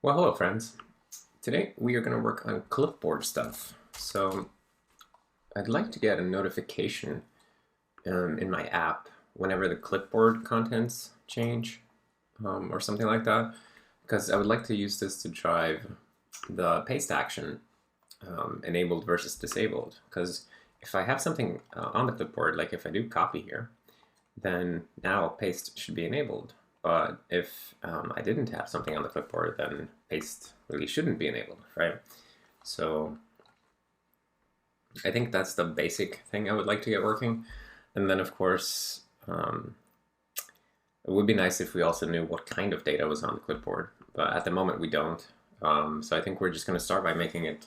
Well, hello friends. Today we are going to work on clipboard stuff. So I'd like to get a notification in my app whenever the clipboard contents change or something like that, because I would like to use this to drive the paste action enabled versus disabled. Because if I have something on the clipboard, like if I do copy here, then now paste should be enabled. But if I didn't have something on the clipboard, then paste really shouldn't be enabled, right? So I think that's the basic thing I would like to get working. And then, of course, it would be nice if we also knew what kind of data was on the clipboard. But at the moment, we don't. So I think we're just going to start by making it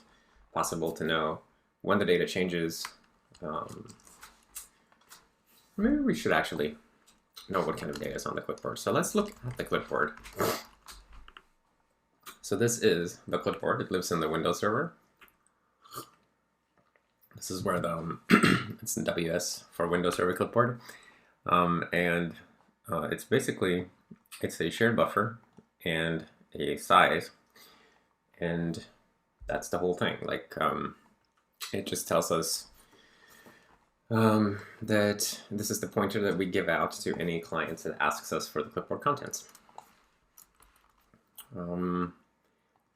possible to know when the data changes. Maybe we should actually know what kind of data is on the clipboard. So let's look at the clipboard. So this is the clipboard. It lives in the Windows server. This is where the it's in WS for Windows Server Clipboard, it's basically a shared buffer and a size, and that's the whole thing. Like it just tells us that this is the pointer that we give out to any client that asks us for the clipboard contents.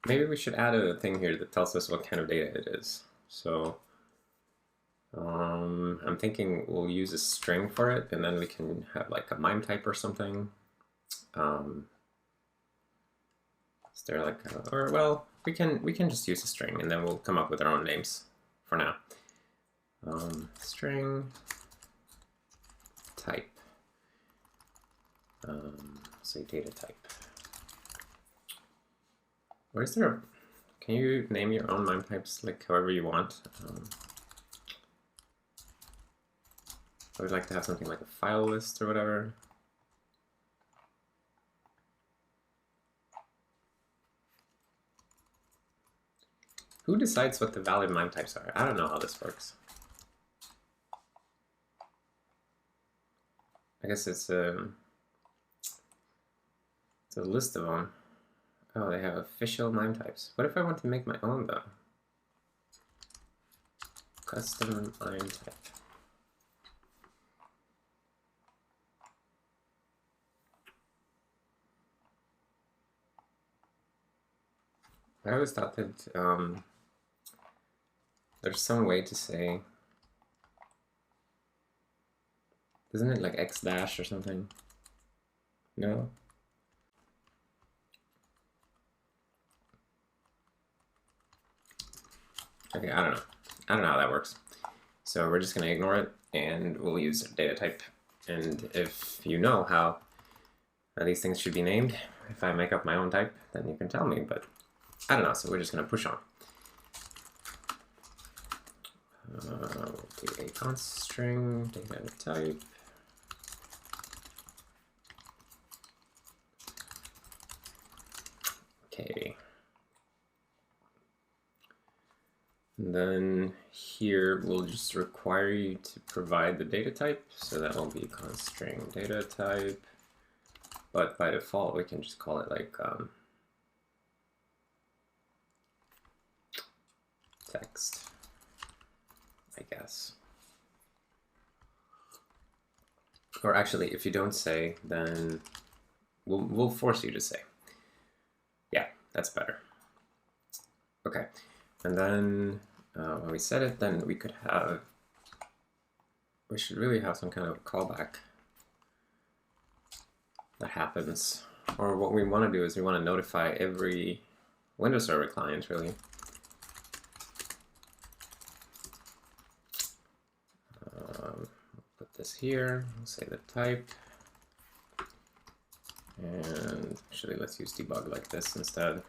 Maybe we should add a thing here that tells us what kind of data it is. So I'm thinking we'll use a string for it, and then we can have like a MIME type or something. Is there like well, we can just use a string, and then we'll come up with our own names for now. String type, say data type. Or is there can you name your own MIME types like however you want? I would like to have something like a file list or whatever. Who decides what the valid MIME types are? I don't know how this works. I guess it's a list of them. Oh, they have official MIME types. What if I want to make my own though? Custom MIME type. I always thought that there's some way to say, isn't it like X dash or something? No? Okay, I don't know. I don't know how that works. So we're just going to ignore it, and we'll use data type. And if you know how these things should be named, if I make up my own type, then you can tell me, but I don't know, so we're just going to push on. We'll do a const string data type. Okay. And then here we'll just require you to provide the data type, so that will be const string data type. But by default, we can just call it like text, I guess. Or actually, if you don't say, then we'll force you to say. Yeah, that's better. Okay, and then when we set it, then we should really have some kind of callback that happens. Or what we want to do is we want to notify every Windows Server client, really. Put this here, we'll say the type, and actually let's use debug like this instead.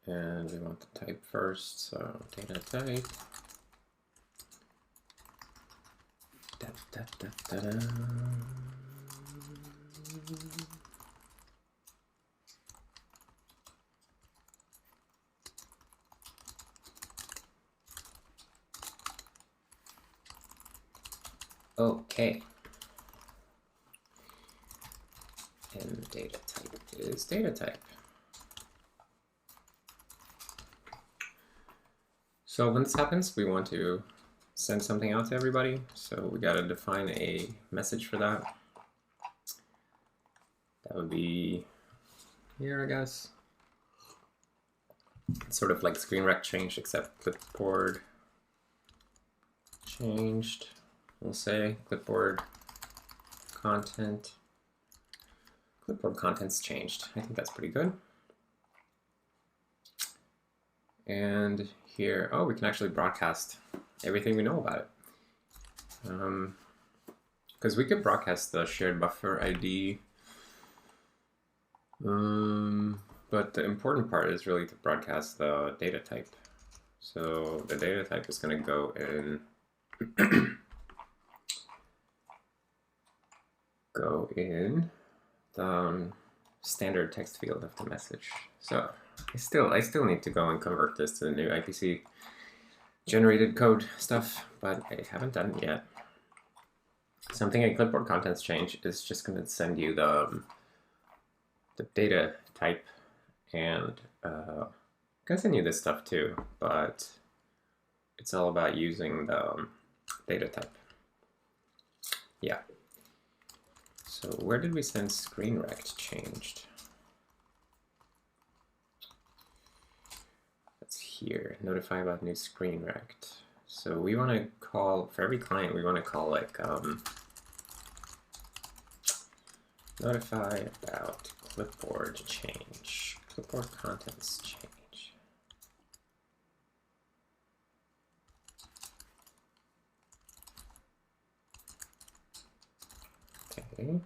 And we want the type first, so data type. Okay. And data type is data type. So when this happens, we want to send something out to everybody. So we got to define a message for that. That would be here, I guess. It's sort of like screen rec changed, except clipboard changed. We'll say clipboard content. Clipboard content's changed. I think that's pretty good. And here, oh, we can actually broadcast everything we know about it. Because we could broadcast the shared buffer ID. But the important part is really to broadcast the data type. So the data type is going to go in the standard text field of the message. So I still need to go and convert this to the new IPC generated code stuff, but I haven't done it yet. Something in clipboard contents change is just going to send you the data type, and I can send you this stuff too, but it's all about using the data type. Yeah. So where did we send screen rect changed? That's here, notify about new screen rect. So we want to call, for every client, we want to call like notify about clipboard change, clipboard contents change. Okay.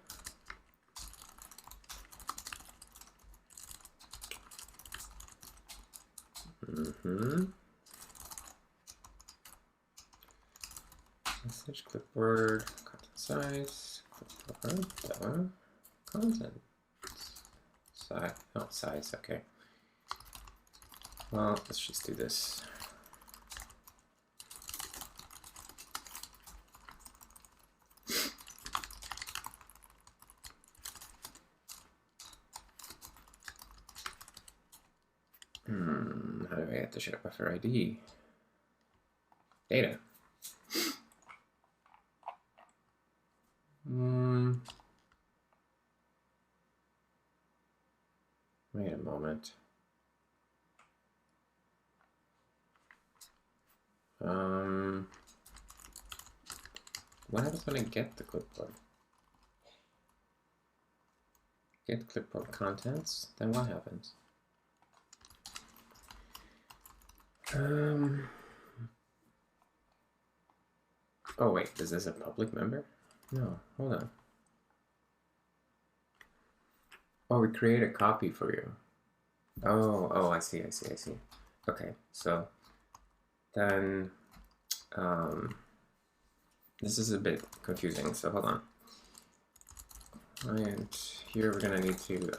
Message clipboard content size, clipboard content size. Oh, size. Okay. Well, let's just do this. How do I get the shared buffer ID? Data. Wait a moment. What happens when I get the clipboard? Get clipboard contents, then what happens? Oh wait, is this a public member? No, hold on. Oh, we create a copy for you. Oh, I see. Okay, so then this is a bit confusing, so hold on. And here we're gonna need to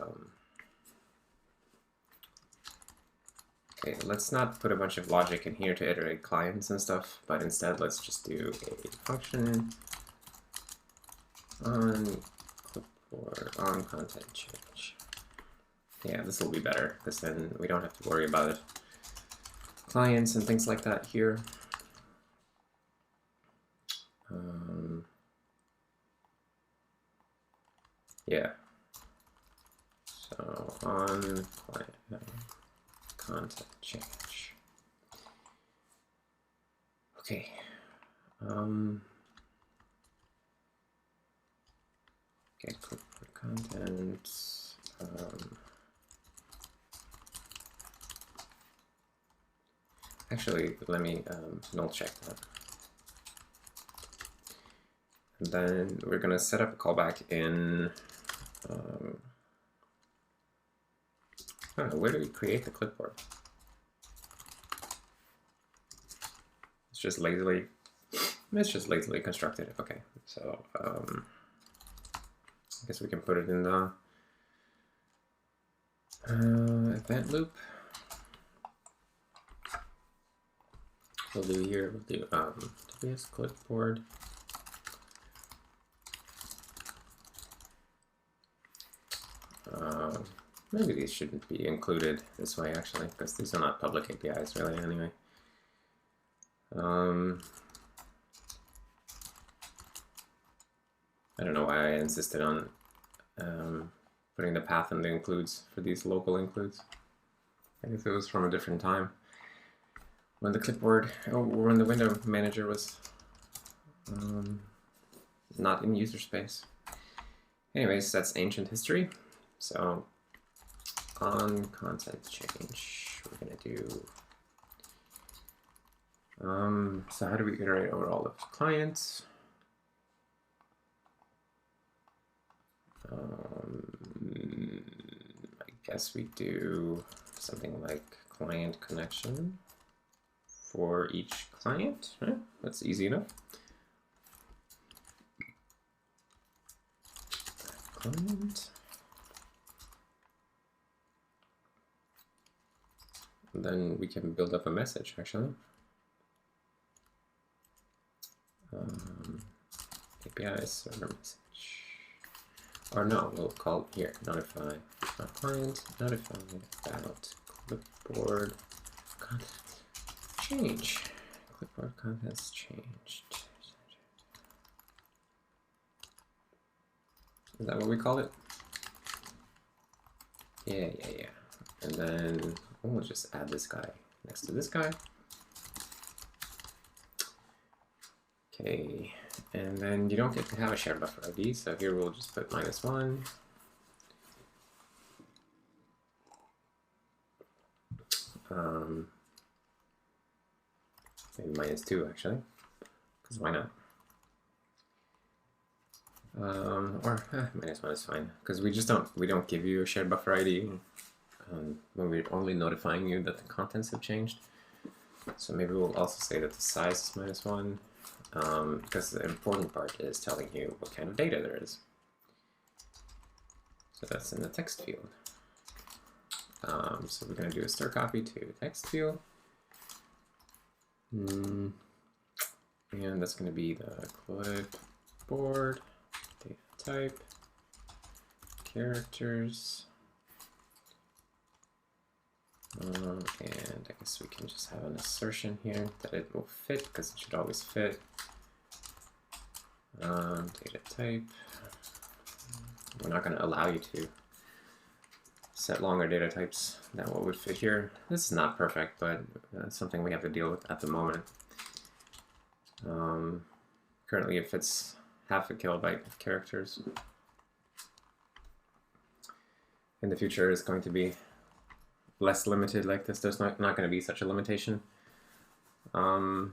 okay, let's not put a bunch of logic in here to iterate clients and stuff, but instead let's just do a function on clipboard on content change. Yeah, this will be better, because then we don't have to worry about clients and things like that here. Yeah. So on client content change. Okay. Get clipboard content. Actually, let me null check that. And then we're going to set up a callback in, I don't know, where do we create the clipboard? It's just lazily constructed. Okay, so I guess we can put it in the event loop. We'll do here, we'll do WS clipboard Maybe these shouldn't be included this way actually, because these are not public APIs really anyway. I don't know why I insisted on putting the path in the includes for these local includes. I guess it was from a different time when the clipboard, or when the window manager was not in user space. Anyways, that's ancient history. So on content change, we're gonna do, so how do we iterate over all of the clients? I guess we do something like client connection for each client, right? That's easy enough. Client. And then we can build up a message actually. API server message. Or no, we'll call it here, notify client, notify about clipboard content change. Clipboard contents changed. Is that what we call it? Yeah. And then we'll just add this guy next to this guy. Okay, and then you don't get to have a shared buffer ID, so here we'll just put -1. Maybe -2 actually, because why not? Or -1 is fine, because we don't give you a shared buffer ID when we're only notifying you that the contents have changed. So maybe we'll also say that the size is -1. Because the important part is telling you what kind of data there is. So that's in the text field. So we're going to do a stir copy to text field. And that's going to be the clipboard, data type, characters. And I guess we can just have an assertion here that it will fit, because it should always fit. Data type. We're not going to allow you to set longer data types than what would fit here. This is not perfect, but it's something we have to deal with at the moment. Currently it fits half a kilobyte of characters. In the future it's going to be less limited like this. There's not going to be such a limitation. I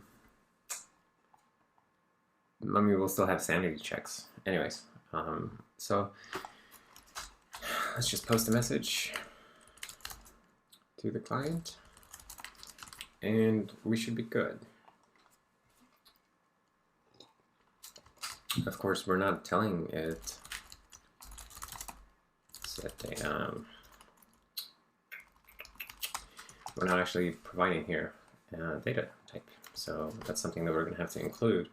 mean, we'll still have sanity checks. Anyways, so let's just post a message to the client and we should be good. Of course, we're not telling it set data. We're not actually providing here data type, so that's something that we're going to have to include.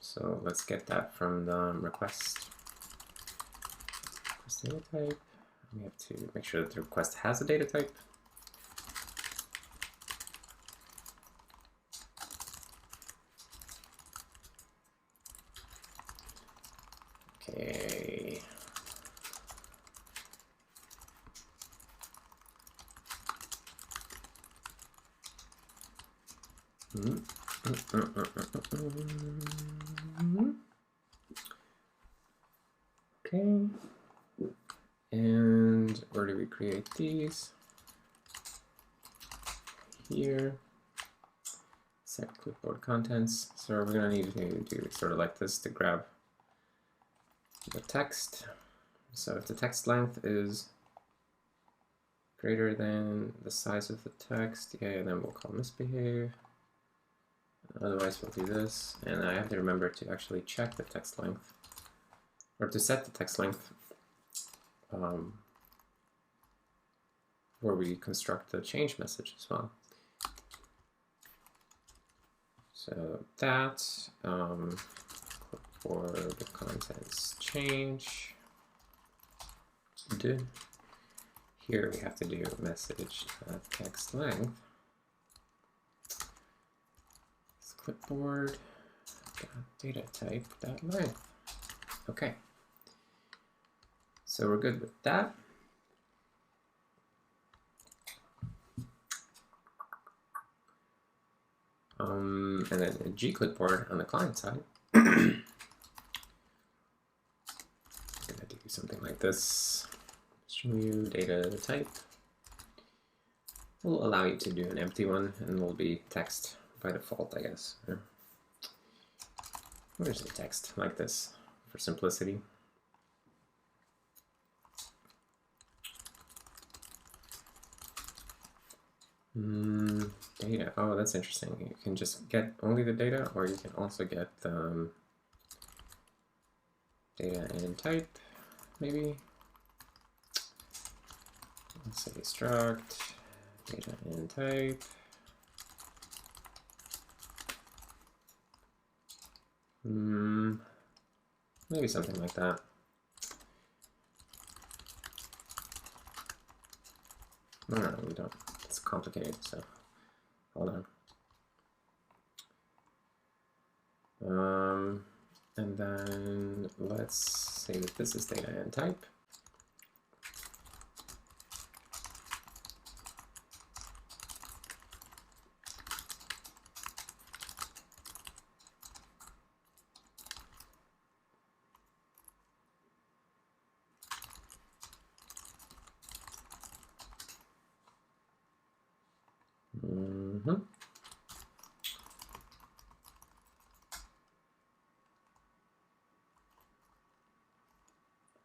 So let's get that from the request data type. We have to make sure that the request has a data type. Okay. Okay, and where do we create these? Here, set clipboard contents. So we're gonna need to do sort of like this to grab the text. So if the text length is greater than the size of the text, yeah, then we'll call misbehave. Otherwise we'll do this, and I have to remember to actually check the text length, or to set the text length where we construct the change message as well. So that for the contents change. Here we have to do message text length. It's clipboard data type length. Okay, so we're good with that. And then a G clipboard on the client side. I'm gonna do something like this. Show you data type. We'll allow you to do an empty one, and will be text by default, I guess. Where's the text like this for simplicity? Data. Oh, that's interesting. You can just get only the data, or you can also get data and type, maybe. Let's say struct, data and type. Maybe something like that. No, we don't. It's complicated, so hold on. And then let's say that this is data and type.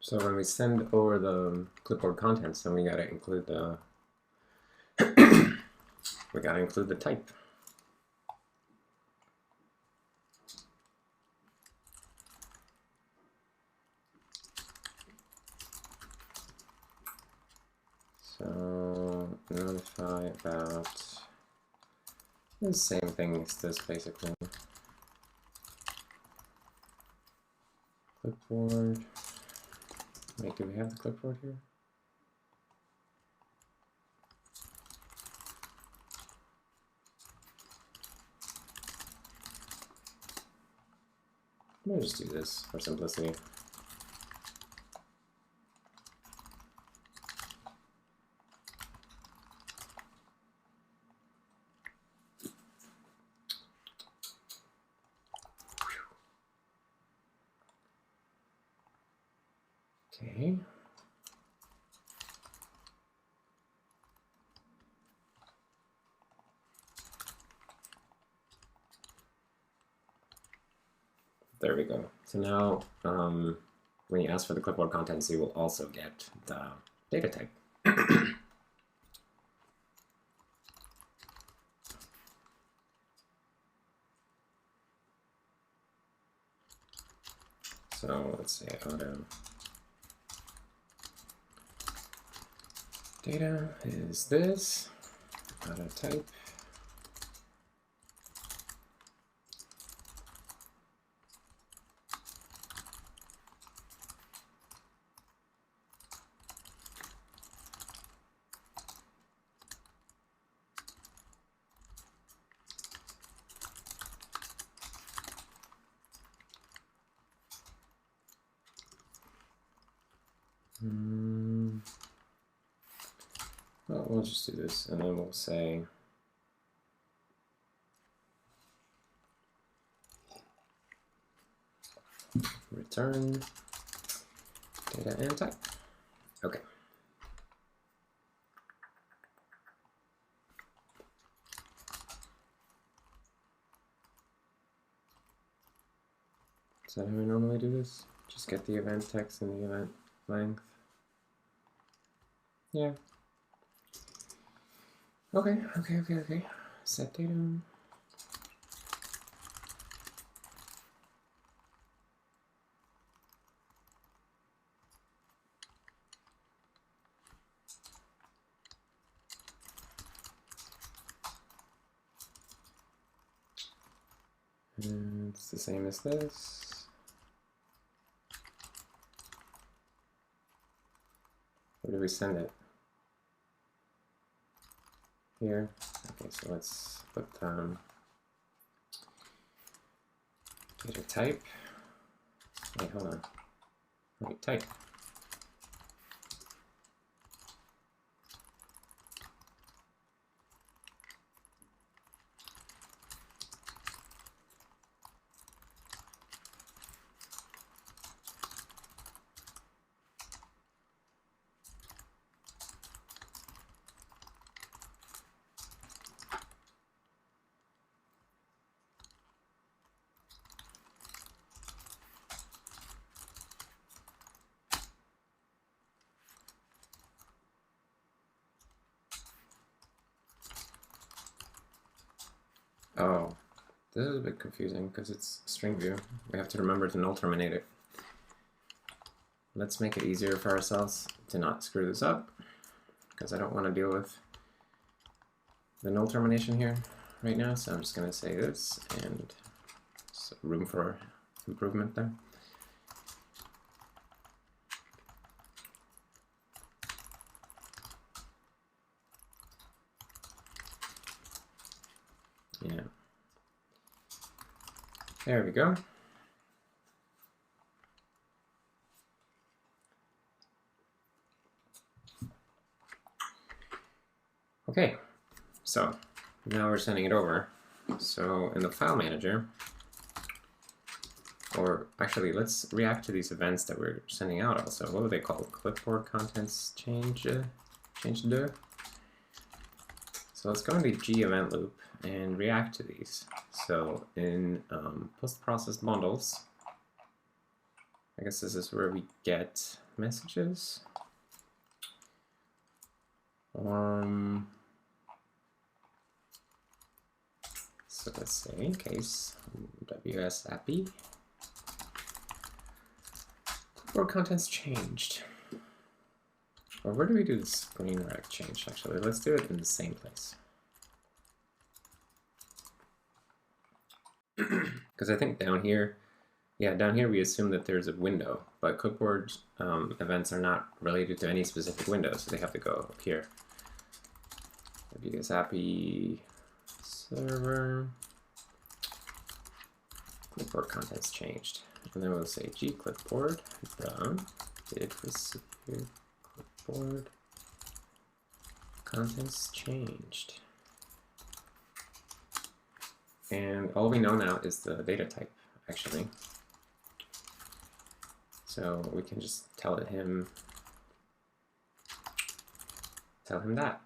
So when we send over the clipboard contents, then we gotta include the the type. So notify about the same thing as this, basically. Clipboard. Wait, do we have the clipboard here? Let me just do this for simplicity. Okay. There we go. So now, when you ask for the clipboard contents, you will also get the data type. So let's say auto data is this, auto type. Well, we'll just do this, and then we'll say return data and type. Okay. Is that how we normally do this? Just get the event text and the event length. Yeah. Okay. Set data. And it's the same as this. Where do we send it? Here. Okay, so let's put data type. Wait, hold on. Wait, type. Oh, this is a bit confusing because it's string view. We have to remember to null terminate it. Let's make it easier for ourselves to not screw this up, because I don't want to deal with the null termination here right now. So I'm just going to say this, and room for improvement there. Yeah. There we go. Okay, so now we're sending it over. So in the file manager, or actually let's react to these events that we're sending out also. What are they called? Clipboard contents change de. So let's go into G event loop and react to these. So in post-processed bundles, I guess this is where we get messages. So let's say case WS API clipboard contents changed. Or where do we do the screen rec change? Actually, let's do it in the same place. Because I think down here, yeah, down here we assume that there's a window, but clipboard events are not related to any specific window, so they have to go up here. WS API server clipboard contents changed, and then we'll say G clipboard did receive clipboard contents changed, and all we know now is the data type actually. So we can just tell him that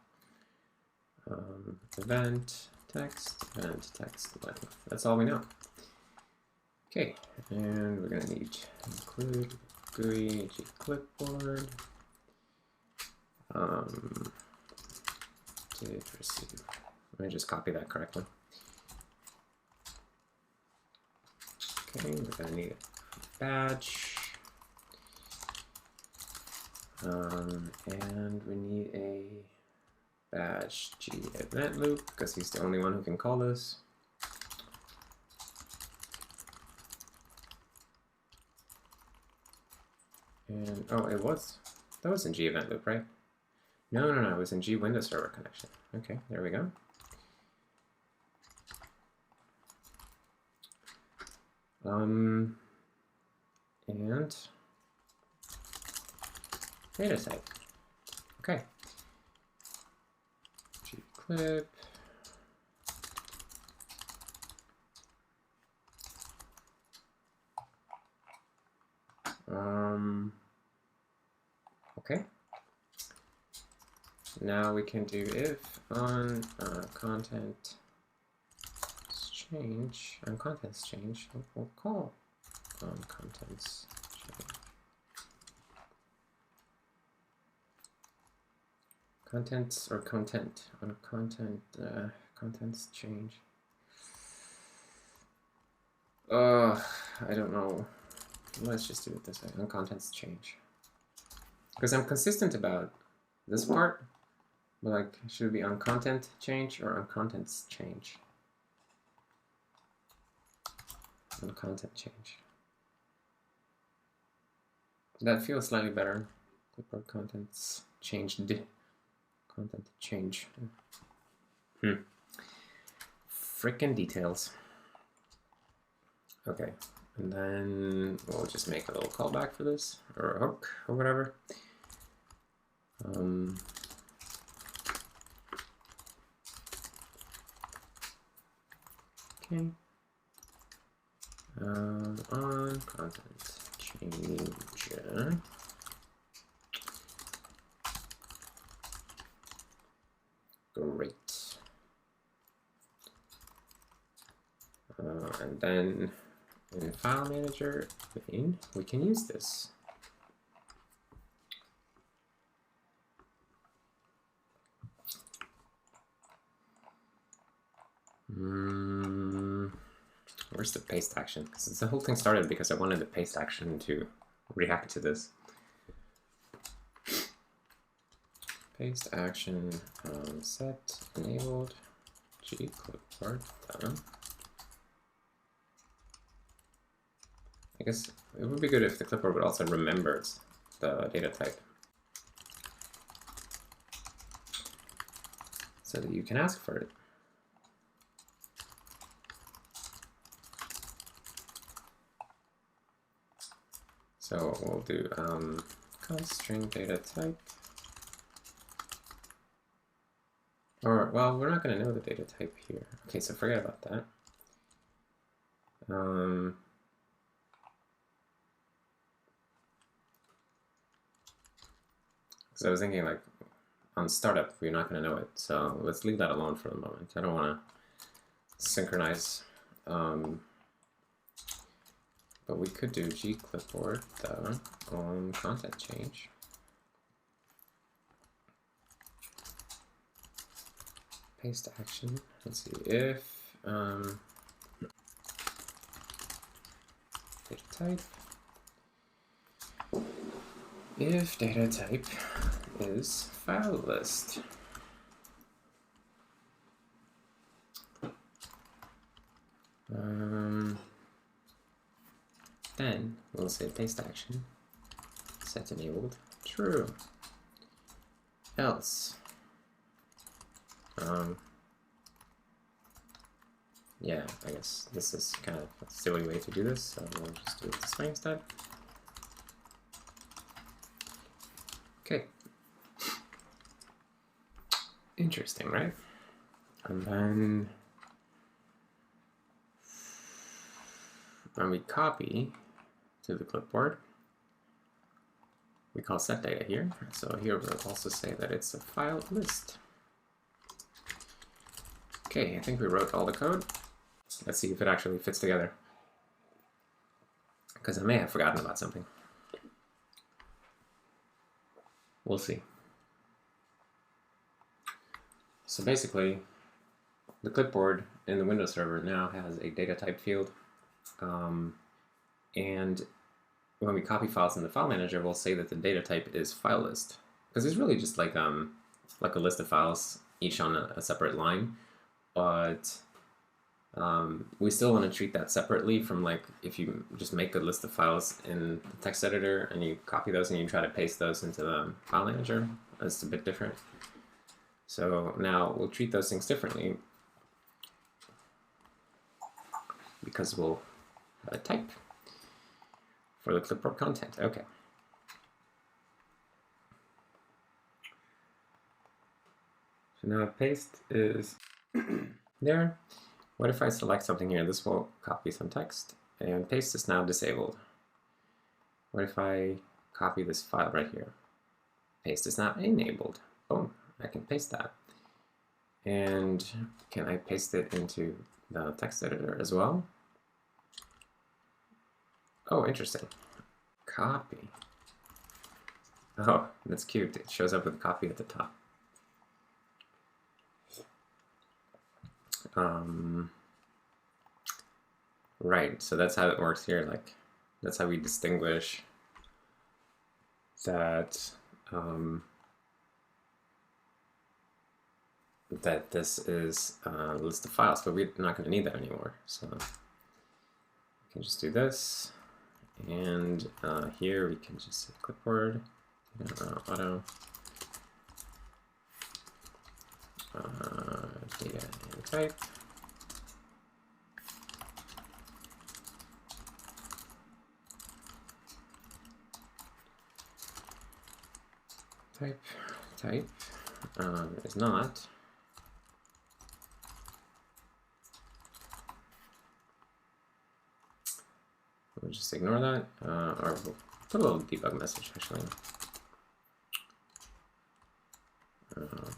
event text length. That's all we know. Okay, and we're gonna need include GUI G clipboard did receive. Let me just copy that correctly. Okay, we're gonna need a badge. And we need a badge G event loop because he's the only one who can call this. And oh, that was in G event loop, right? No, it was in G Windows Server connection. Okay, there we go. And data type. Okay. Gclip. Okay. Now we can do if on contents change, we'll call on contents change. Contents or content on contents change. I don't know. Let's just do it this way, on contents change. Because I'm consistent about this part, but like, should it be on content change or on contents change? On content change. That feels slightly better. Clipboard contents changed. Content change. Frickin' details. Okay, and then we'll just make a little callback for this, or a hook, or whatever. Okay. On content change. Great. And then in the file manager pane, we can use this. Where's the paste action? Because the whole thing started because I wanted the paste action to react to this. Paste action set enabled G clipboard done. I guess it would be good if the clipboard would also remember the data type, so that you can ask for it. So we'll do const string data type. Or, well, we're not going to know the data type here. Okay, so forget about that. Because I was thinking, like, on startup, we're not going to know it. So let's leave that alone for the moment. I don't want to synchronize. But we could do G clipboard on content change. Paste action. Let's see if data type. If data type is file list. Then we'll say paste action set enabled true. Else. Yeah, I guess this is kind of a silly way to do this, so we'll just do it this way instead. Okay. Interesting, right? And then when we copy to the clipboard, we call set data here. So here we'll also say that it's a file list. Okay, I think we wrote all the code. Let's see if it actually fits together, because I may have forgotten about something. We'll see. So basically, the clipboard in the Windows server now has a data type field. And when we copy files in the file manager, we'll say that the data type is file list, because it's really just like a list of files, each on a separate line. But we still want to treat that separately from, like, if you just make a list of files in the text editor and you copy those and you try to paste those into the file manager. It's a bit different. So now we'll treat those things differently, because we'll type for the clipboard content. Okay. So now paste is there. What if I select something here? This will copy some text, and paste is now disabled. What if I copy this file right here? Paste is now enabled. Boom, I can paste that. And can I paste it into the text editor as well? Oh, interesting. Copy. Oh, that's cute. It shows up with copy at the top. Right, so that's how it works here. Like, that's how we distinguish that that this is a list of files, but we're not going to need that anymore. So we can just do this, and here we can just say clipboard auto data and type. Type is not. We'll just ignore that, or we'll put a little debug message actually.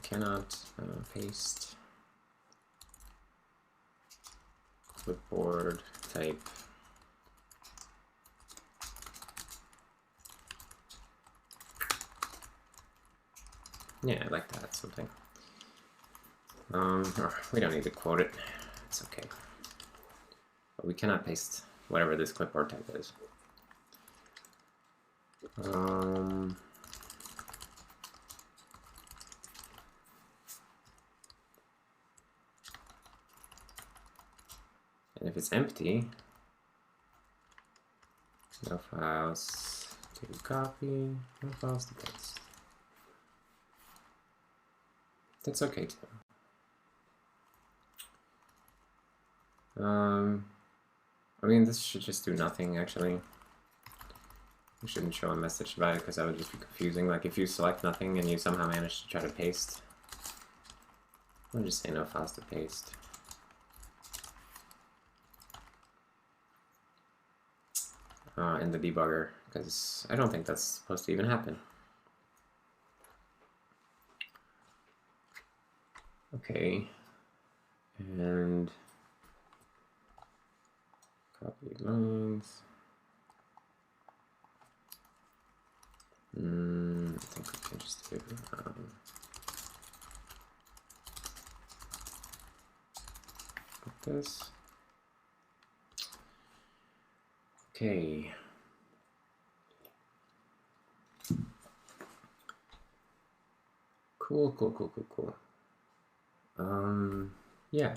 Cannot paste clipboard type Yeah, I like that, something. We don't need to quote it. It's okay. But we cannot paste whatever this clipboard type is. And if it's empty, no files to copy, no files to paste. That's okay too. I mean, this should just do nothing actually. We shouldn't show a message about it because that would just be confusing. Like if you select nothing and you somehow manage to try to paste, I'll just say no files to paste. In the debugger, because I don't think that's supposed to even happen. Okay, and copy lines. I think we can just do like this. Okay. Cool. Yeah.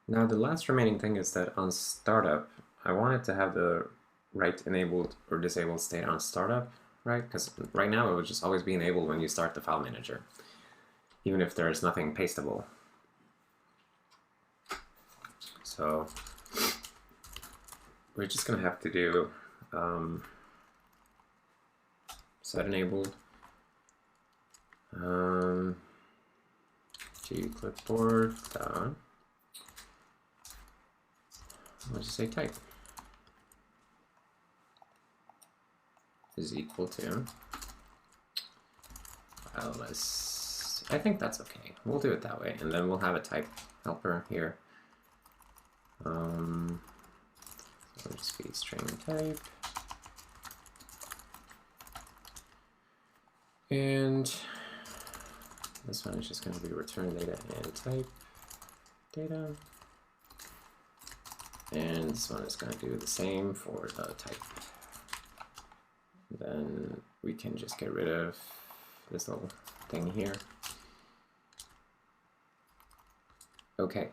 Now the last remaining thing is that on startup, I wanted to have the right enabled or disabled state on startup, right? Because right now it would just always be enabled when you start the file manager, even if there is nothing pastable. So we're just gonna have to do set enabled to clipboard dot, let's just say type is equal to file list. I think that's okay. We'll do it that way, and then we'll have a type helper here. It'll just be string type. And this one is just going to be return data and type data. And this one is going to do the same for the type. Then we can just get rid of this little thing here. Okay.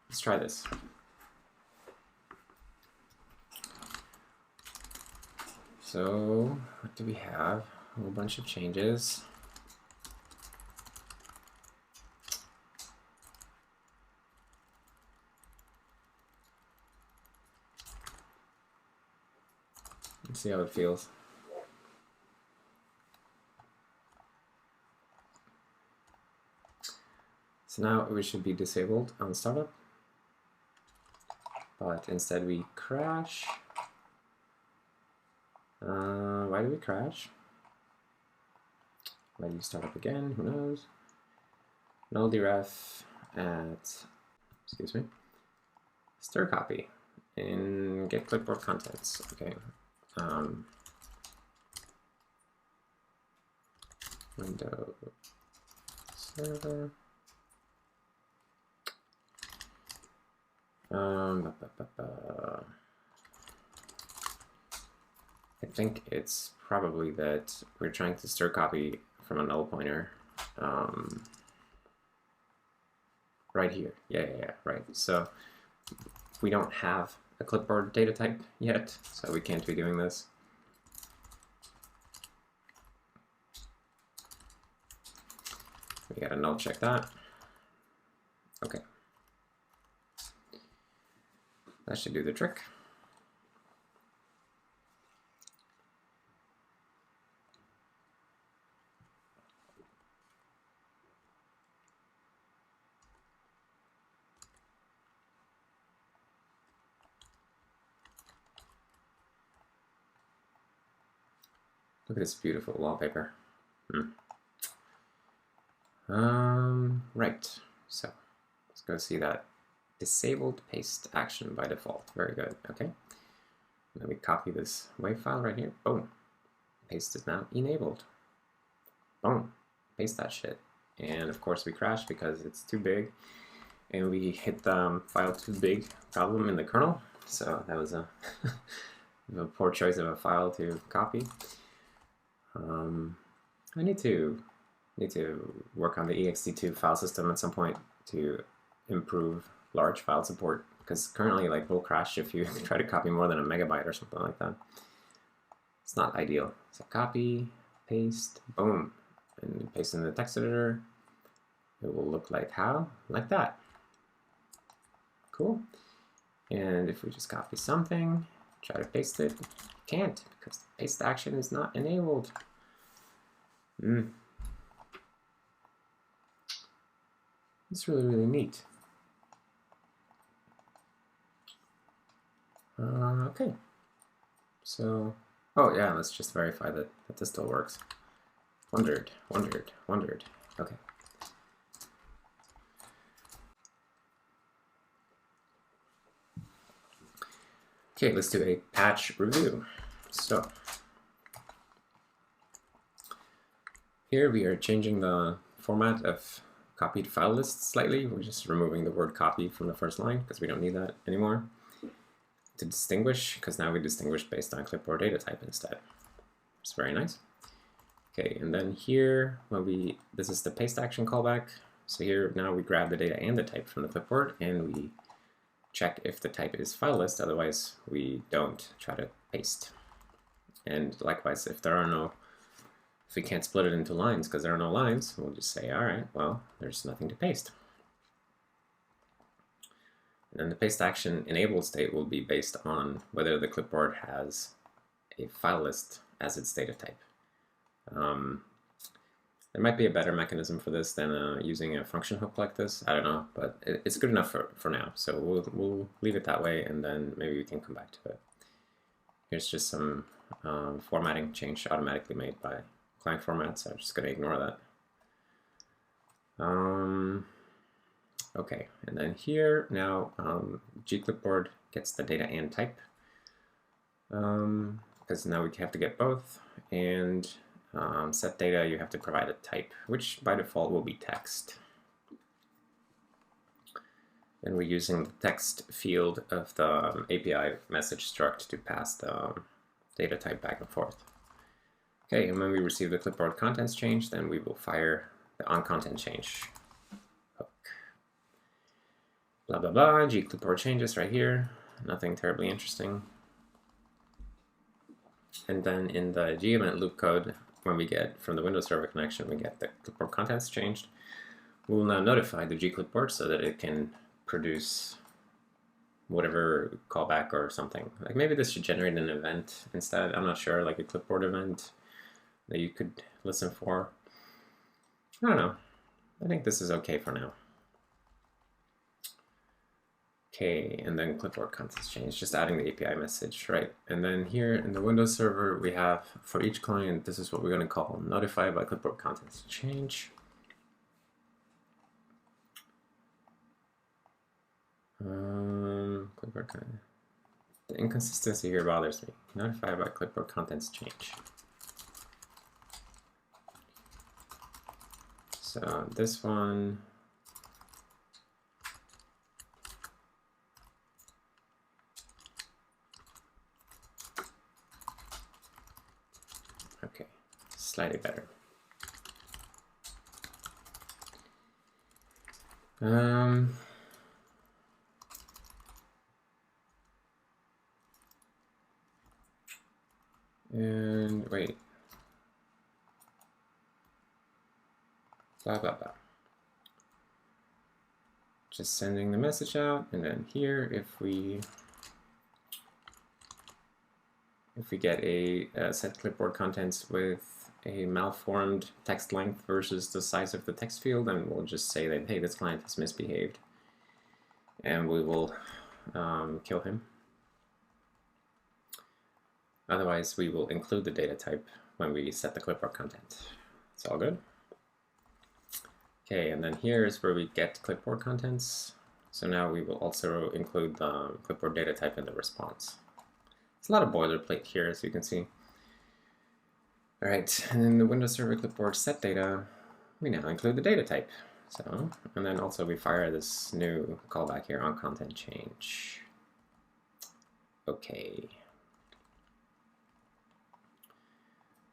Let's try this. So what do we have? A whole bunch of changes. Let's see how it feels. So now we should be disabled on startup, but instead we crash. Why do we crash? Why do you start up again? Who knows? Null deref at, excuse me, stir copy in get clipboard contents. Okay. Window server. I think it's probably that we're trying to stir copy from a null pointer right here. Yeah, right. So we don't have a clipboard data type yet, so we can't be doing this. We gotta null check that. Okay. That should do the trick. Look at this beautiful wallpaper. Right, so let's go see that disabled paste action by default. Very good, okay. Then we copy this WAV file right here, boom. Paste is now enabled. Boom, paste that shit. And of course we crash because it's too big. And we hit the file too big problem in the kernel. So that was a, a poor choice of a file to copy. I need to work on the ext2 file system at some point to improve large file support, because currently like will crash if you try to copy more than a megabyte or something like that. It's not ideal. So copy, paste, boom, and paste in the text editor. It will look like how? Like that. Cool. And if we just copy something, try to paste it, can't, because the paste action is not enabled. It's really, really neat. Okay. So, oh yeah, let's just verify that this still works. Wondered. Okay. Okay, let's do a patch review. So, here we are changing the format of copied file lists slightly. We're just removing the word copy from the first line because we don't need that anymore. To distinguish, because now we distinguish based on clipboard data type instead. It's very nice. Okay, and then here, when this is the paste action callback. So here now we grab the data and the type from the clipboard and we check if the type is file list, otherwise we don't try to paste. And likewise, if we can't split it into lines because there are no lines, we'll just say, all right, well, there's nothing to paste. And then the paste action enabled state will be based on whether the clipboard has a file list as its data type. There might be a better mechanism for this than using a function hook like this. I don't know, but it's good enough for now. So we'll leave it that way, and then maybe we can come back to it. Here's just some formatting change automatically made by client format, so I'm just going to ignore that. Okay, and then here now gclipboard gets the data and type, because now we have to get both, and set data, you have to provide a type, which by default will be text. And we're using the text field of the API message struct to pass the data type back and forth. Okay, and when we receive the clipboard contents change, then we will fire the onContent change hook. Blah, blah, blah, gclipboard changes right here. Nothing terribly interesting. And then in the geevent loop code, when we get from the Windows Server connection, we get the clipboard contents changed. We will now notify the gclipboard so that it can produce whatever callback or something. Like maybe this should generate an event instead. I'm not sure, like a clipboard event that you could listen for. I don't know. I think this is okay for now. Okay, and then clipboard contents change, just adding the API message, right? And then here in the Windows Server, we have for each client, this is what we're going to call notify by clipboard contents change. Clipboard content. The inconsistency here bothers me. Notify by clipboard contents change. So this one. Okay, slightly better. And wait. Blah, blah, blah. Just sending the message out, and then here, if we get a set clipboard contents with a malformed text length versus the size of the text field, then we'll just say that, hey, this client has misbehaved, and we will kill him. Otherwise, we will include the data type when we set the clipboard content. It's all good. Okay, and then here is where we get clipboard contents. So now we will also include the clipboard data type in the response. It's a lot of boilerplate here, as you can see. All right, and then the Windows Server clipboard set data, we now include the data type. So, and then also we fire this new callback here on content change. Okay.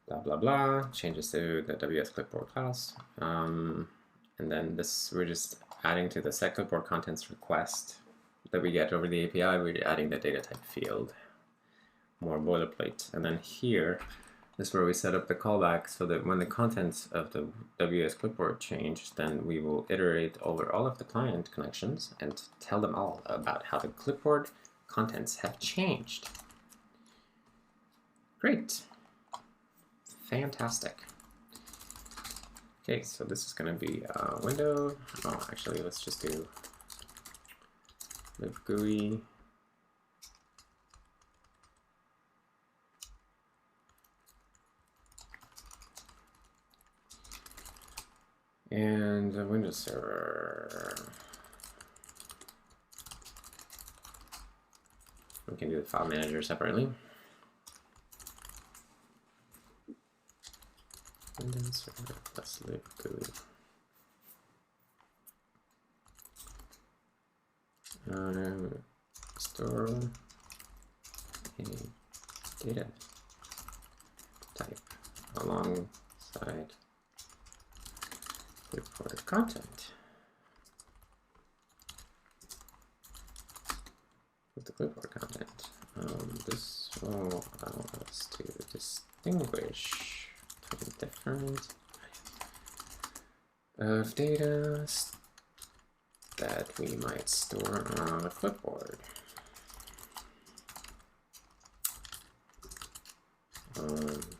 Blah, blah, blah, changes to the WS clipboard class. And then this, we're just adding to the set clipboard contents request that we get over the API, we're adding the data type field. More boilerplate. And then here is where we set up the callback so that when the contents of the WS clipboard change, then we will iterate over all of the client connections and tell them all about how the clipboard contents have changed. Great. Fantastic. Okay, so this is going to be a window. Oh, actually, let's just do libgui. And the Windows Server. We can do the file manager separately. Windows Server plus libgui. Store a data type alongside clipboard content. With the clipboard content, this will allow us to distinguish between different of data that we might store on a clipboard.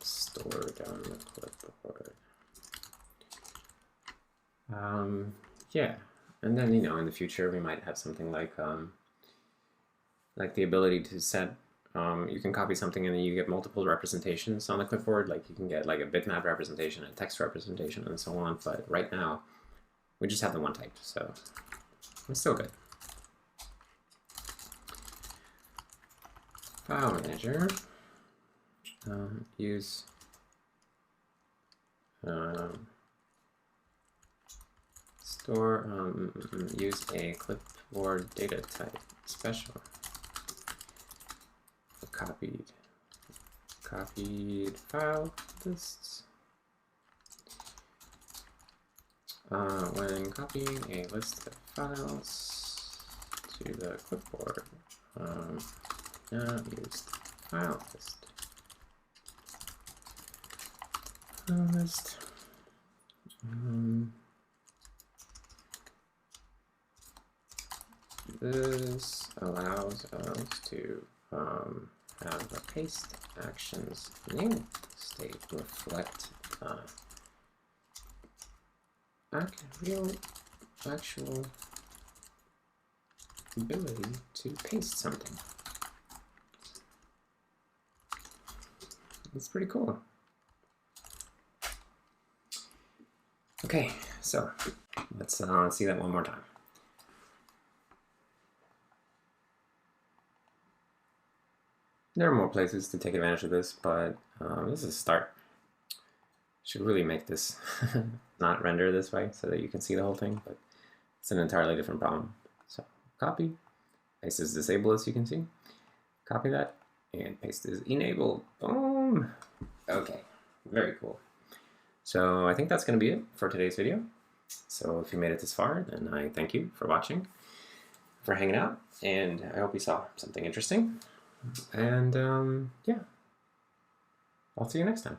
Stored on the clipboard. Yeah, and then in the future we might have something like the ability to set. You can copy something and then you get multiple representations on the clipboard. Like you can get like a bitmap representation, a text representation, and so on. But right now, we just have the one type, so it's still good. File manager. Use use a clipboard data type special. Copied file lists. When copying a list of files to the clipboard, now use the file list. This allows us to have the paste actions name state reflect actual ability to paste something. It's pretty cool. Okay, so let's see that one more time. There are more places to take advantage of this, but this is a start. Should really make this not render this way so that you can see the whole thing, but it's an entirely different problem. So copy, paste is disabled as you can see. Copy that, and paste is enabled. Boom! Okay, very cool. So I think that's going to be it for today's video. So if you made it this far, then I thank you for watching, for hanging out, and I hope you saw something interesting. And yeah. I'll see you next time.